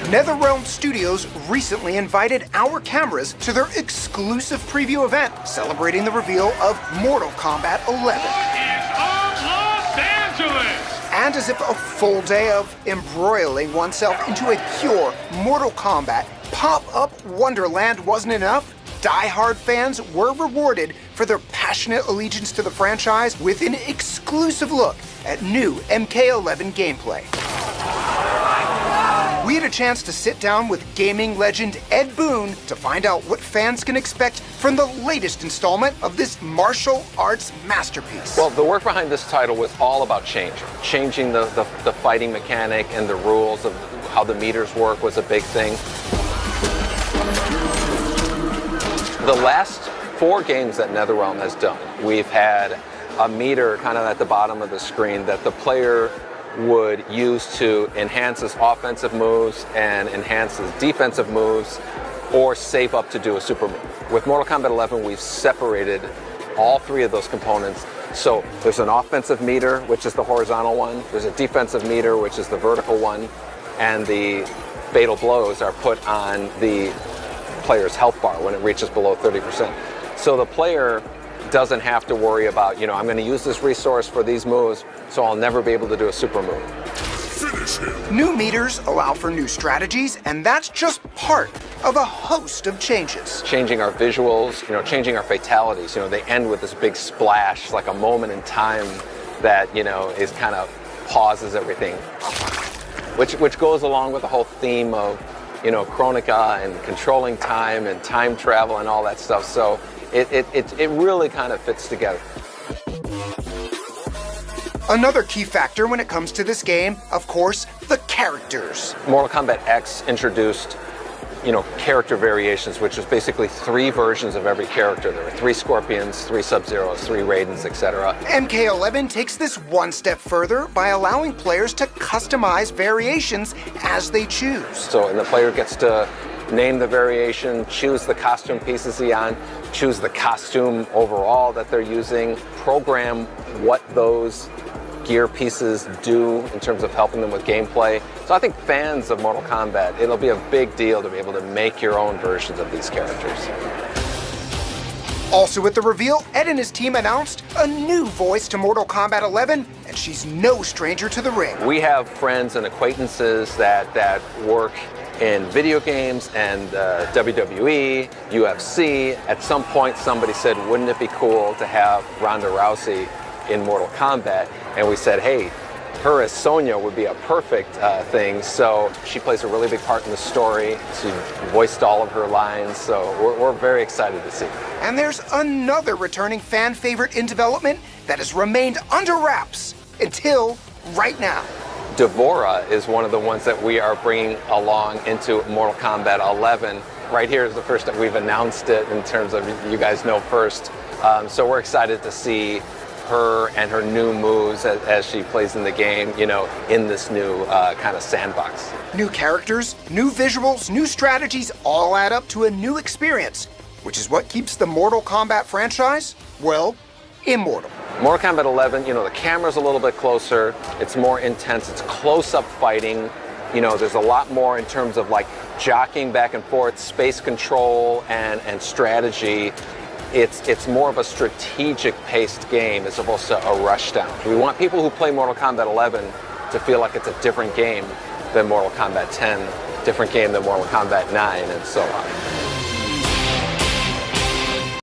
NetherRealm Studios recently invited our cameras to their exclusive preview event, celebrating the reveal of Mortal Kombat 11. What is up, Los Angeles? And as if a full day of embroiling oneself into a pure Mortal Kombat pop-up wonderland wasn't enough, die-hard fans were rewarded for their passionate allegiance to the franchise with an exclusive look at new MK11 gameplay. We had a chance to sit down with gaming legend Ed Boon to find out what fans can expect from the latest installment of this martial arts masterpiece. Well, the work behind this title was all about changing the fighting mechanic, and the rules of how the meters work was a big thing. The last 4 games that NetherRealm has done, we've had a meter kind of at the bottom of the screen that the player would use to enhance his offensive moves and enhance his defensive moves, or save up to do a super move. With Mortal Kombat 11, we've separated all 3 of those components. So there's an offensive meter, which is the horizontal one. There's a defensive meter, which is the vertical one. And the fatal blows are put on the player's health bar when it reaches below 30%. So the player doesn't have to worry about, I'm going to use this resource for these moves, so I'll never be able to do a super move. Finish him. New meters allow for new strategies, and that's just part of a host of changes. Changing our visuals, changing our fatalities. They end with this big splash, like a moment in time that, is kind of pauses everything. Which goes along with the whole theme of, Chronica and controlling time and time travel and all that stuff. So it really kind of fits together. Another key factor when it comes to this game, of course, the characters. Mortal Kombat X introduced, character variations, which is basically 3 versions of every character. There are 3 Scorpions, 3 Sub-Zeros, 3 Raidens, etc. MK11 takes this one step further by allowing players to customize variations as they choose. So, and the player gets to name the variation, choose the costume pieces he's on, choose the costume overall that they're using, program what those gear pieces do in terms of helping them with gameplay. So I think fans of Mortal Kombat, it'll be a big deal to be able to make your own versions of these characters. Also at the reveal, Ed and his team announced a new voice to Mortal Kombat 11, and she's no stranger to the ring. We have friends and acquaintances that work in video games and WWE, UFC. At some point somebody said, wouldn't it be cool to have Ronda Rousey in Mortal Kombat? And we said, hey, her as Sonya would be a perfect thing. So she plays a really big part in the story. She voiced all of her lines, so we're very excited to see her. And there's another returning fan favorite in development that has remained under wraps until right now. Devora is one of the ones that we are bringing along into Mortal Kombat 11. Right here is the first that we've announced it in terms of you guys know first. So we're excited to see her and her new moves as she plays in the game, in this new kind of sandbox. New characters, new visuals, new strategies all add up to a new experience, which is what keeps the Mortal Kombat franchise, well, immortal. Mortal Kombat 11, the camera's a little bit closer, it's more intense, it's close-up fighting, there's a lot more in terms of like jockeying back and forth, space control and strategy. It's more of a strategic-paced game as opposed to a rushdown. We want people who play Mortal Kombat 11 to feel like it's a different game than Mortal Kombat 10, different game than Mortal Kombat 9, and so on.